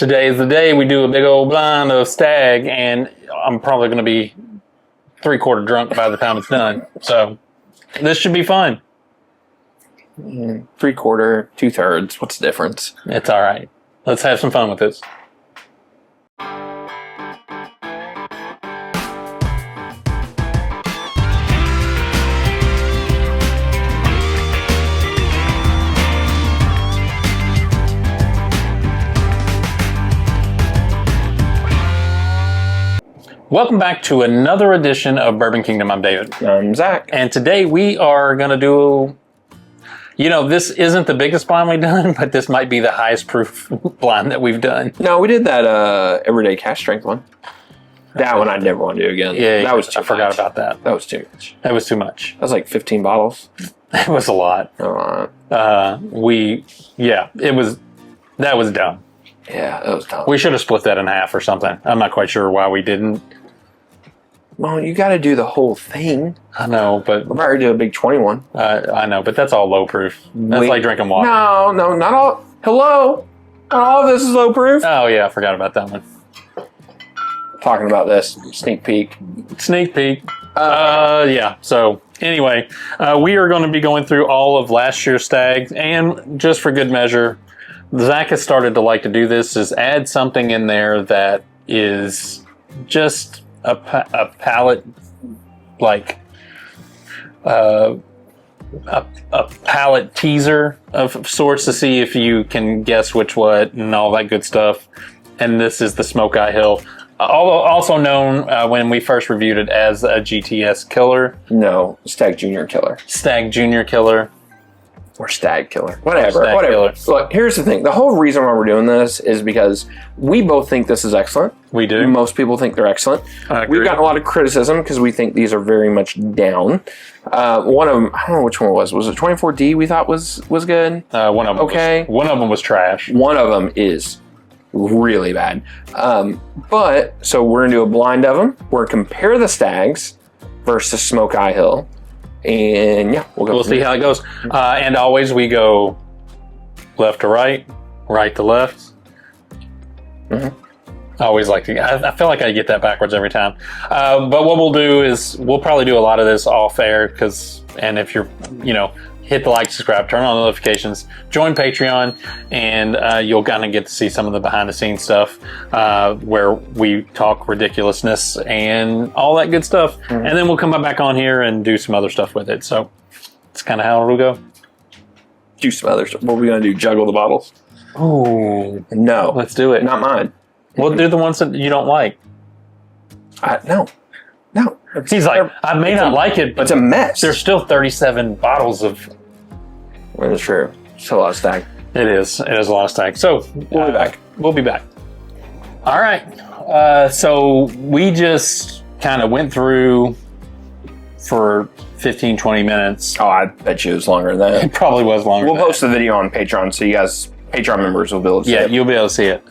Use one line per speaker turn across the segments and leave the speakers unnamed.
Today is the day we do a big old blind of Stagg, and I'm probably going to be 3/4 drunk by the time it's done. So this should be fun.
3/4, 2/3. What's the difference?
It's all right. Let's have some fun with this. Welcome back to another edition of Bourbon Kingdom. I'm David.
I'm Zach.
And today we are going to do, this isn't the biggest blind we've done, but this might be the highest proof blind that we've done.
No, we did that everyday cash strength one. That one I'd never want to do again.
Yeah,
that was too
I forgot
much.
about that.
That was too much.
That was too much.
That was like 15 bottles.
It was a lot. That was dumb.
Yeah, that was dumb.
We should have split that in half or something. I'm not quite sure why we didn't.
Well, you got to do the whole thing.
I know, but
We're about to do a big 21.
I know, but that's all low proof. That's like drinking water.
No, not all. Hello, not all of this is low proof.
Oh yeah, I forgot about that one.
Talking about this sneak peek.
Sneak peek. Yeah. So anyway, we are going to be going through all of last year's Stagg, and just for good measure, Zach has started to like to do this: is add something in there that is just a palate, like a palate teaser of sorts, to see if you can guess which what and all that good stuff. And this is the Smokeye Hill, also known when we first reviewed it as a GTS killer.
No, Stagg Junior Killer.
Stagg Junior Killer.
Or Stagg Killer. Whatever.
Stagg Killer.
Look, here's the thing. The whole reason why we're doing this is because we both think this is excellent.
We do.
Most people think they're excellent.
I agree.
We've gotten a lot of criticism because we think these are very much down. One of them, I don't know which one it was. Was it 24D we thought was good?
One of them.
Okay.
One of them was trash.
One of them is really bad. So we're going to do a blind of them. We're going to compare the Staggs versus Smokeye Hill. And yeah,
we'll see how it goes. And always we go left to right, right to left.
Mm-hmm.
I always like to. I feel like I get that backwards every time. But what we'll do is we'll probably do a lot of this off air, and if you're, hit the like, subscribe, turn on notifications, join Patreon, and you'll kind of get to see some of the behind the scenes stuff where we talk ridiculousness and all that good stuff. Mm-hmm. And then we'll come back on here and do some other stuff with it. So it's kind of how it'll go.
Do some other stuff. What are we going to do? Juggle the bottles?
Oh,
no.
Let's do it.
Not mine.
We'll do the ones that you don't like.
No.
He's like, I may not like it, but
it's a mess.
There's still 37 bottles of...
That's true. It's a lot of Stagg.
It is. It is a lot of Stagg. So
we'll be back.
We'll be back. All right. So we just kind of went through for 15, 20 minutes.
Oh, I bet you it was longer than that.
It probably was longer
We'll
than
post the video on Patreon, so you guys, Patreon members, will be able to see it.
Yeah, you'll be able to see it.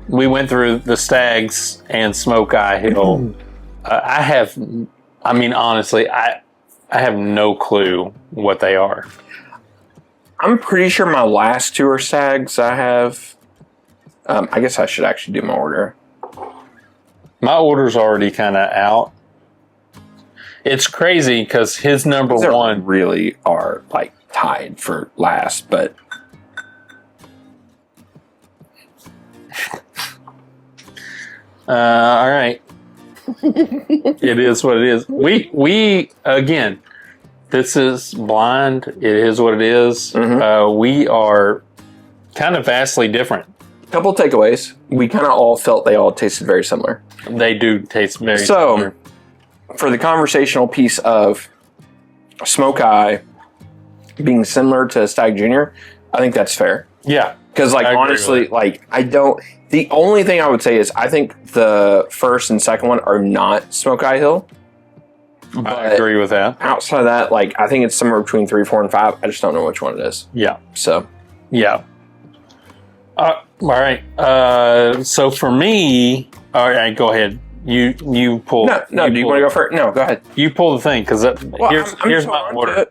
We went through the Staggs and Smokeye Hill. Honestly, I have no clue what they are.
I'm pretty sure my last two are Staggs. I have. I guess I should actually do my order.
My order's already kind of out. It's crazy because his number one
really are like tied for last, but.
All right. It is what it is. We again, this is blind. It is what it is.
Mm-hmm.
We are kind of vastly different.
Couple takeaways. We kind of all felt they all tasted very similar.
They do taste very similar.
For the conversational piece of Smokeye being similar to Stagg Junior, I think that's fair.
Yeah.
Because, honestly, the only thing I would say is I think the first and second one are not Smokeye Hill.
I agree with that.
Outside of that, I think it's somewhere between 3, 4, and 5. I just don't know which one it is.
Yeah.
So.
Yeah. All right. So for me, all right, go ahead. You pull.
No. Do you want to go first? No, go ahead.
You pull the thing because here's my order.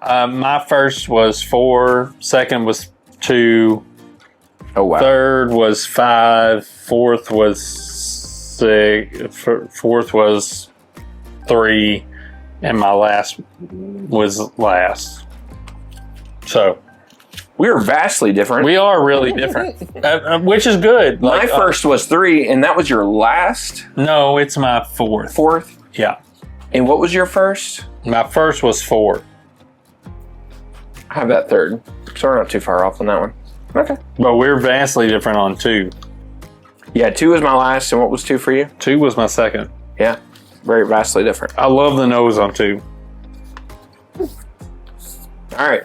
My first was 4, second was 2,
Oh, wow.
Third was 5. Fourth was 6. Fourth was 3. And my last was last. So
We are vastly different.
we are really different, which is good.
My first was 3, and that was your last?
No, it's my fourth.
Fourth?
Yeah.
And what was your first?
My first was 4.
I have that third. So we're not too far off on that one. Okay.
But we're vastly different on 2.
Yeah, 2 was my last, and what was 2 for you?
2 was my second.
Yeah, very vastly different.
I love the nose on 2.
All right.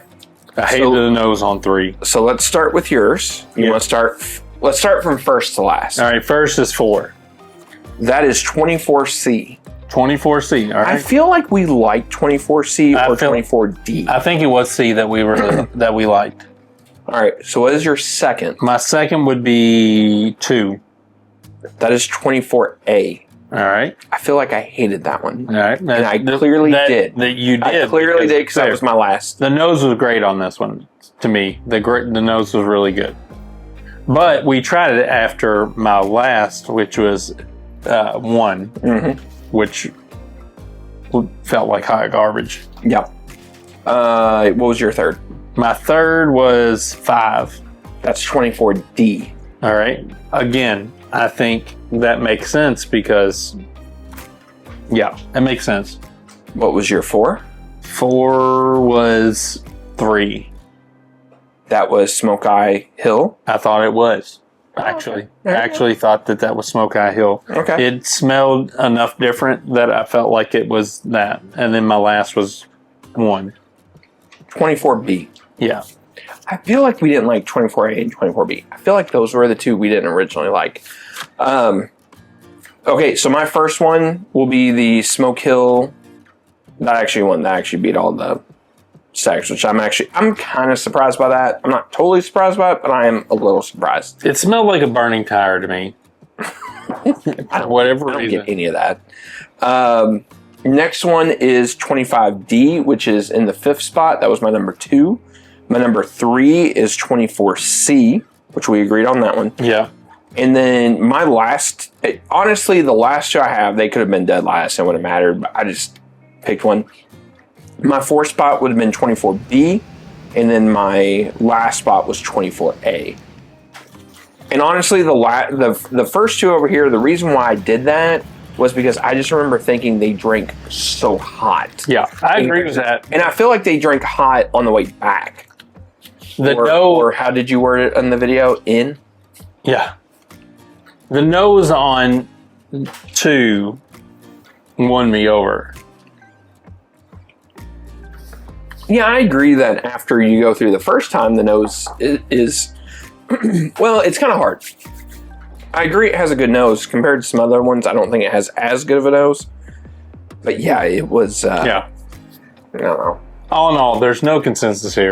I hated the nose on 3.
So let's start with yours. You want to start? Let's start from first to last.
All right, first is 4.
That is 24C.
24C. All
I
right.
feel like we like 24C or 24D.
I think it was C that we were that we liked.
All right. So what is your second?
My second would be 2.
That is 24A.
All right.
I feel like I hated that one.
All right.
And I clearly did.
That you did.
I clearly did because that was my last.
The nose was great on this one to me. The nose was really good. But we tried it after my last, which was 1, which felt like hot garbage.
Yep. What was your third?
My third was 5.
That's 24D.
All right. Again, I think that makes sense because, yeah, it makes sense.
What was your 4?
4 was 3.
That was Smokeye Hill.
I thought it was. Actually, I actually thought that was Smokeye Hill.
Okay.
It smelled enough different that I felt like it was that. And then my last was 1.
24B.
Yeah.
I feel like we didn't like 24A and 24B. I feel like those were the 2 we didn't originally like. Okay, so my first one will be the Smoke Hill. That actually beat all the Staggs, which I'm kind of surprised by that. I'm not totally surprised by it, but I am a little surprised.
It smelled like a burning tire to me. For whatever
I don't
reason.
get any of that. Next one is 25D, which is in the 5th spot. That was my number 2. My number 3 is 24C, which we agreed on that one.
Yeah.
And then my last, honestly, the last 2 I have, they could have been dead last. It wouldn't have mattered, but I just picked one. My 4th spot would have been 24B, and then my last spot was 24A. And honestly, the first 2 over here, the reason why I did that was because I just remember thinking they drank so hot.
Yeah, I agree with that.
And I feel like they drank hot on the way back. Or how did you word it in the video?
Yeah. The nose on 2 won me over.
Yeah, I agree that after you go through the first time, the nose is well, it's kind of hard. I agree it has a good nose. Compared to some other ones, I don't think it has as good of a nose. But yeah, it was...
Yeah.
I don't know.
All in all, there's no consensus here.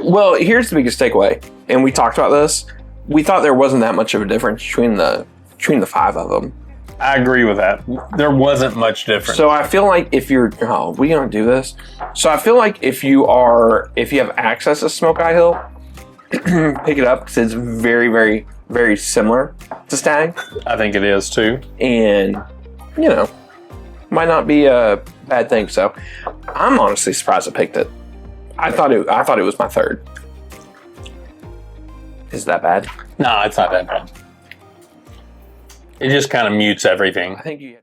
Well, here's the biggest takeaway. And we talked about this. We thought there wasn't that much of a difference between the 5 of them.
I agree with that. There wasn't much difference.
So I feel like if you're... Oh, we gonna do this? So I feel like if you have access to Smokeye Hill, pick it up because it's very, very, very similar to Stagg.
I think it is too.
And, might not be a bad thing. So I'm honestly surprised I picked it. I thought it was my 3rd. Is that bad?
No, it's not that bad. It just kind of mutes everything.
I think you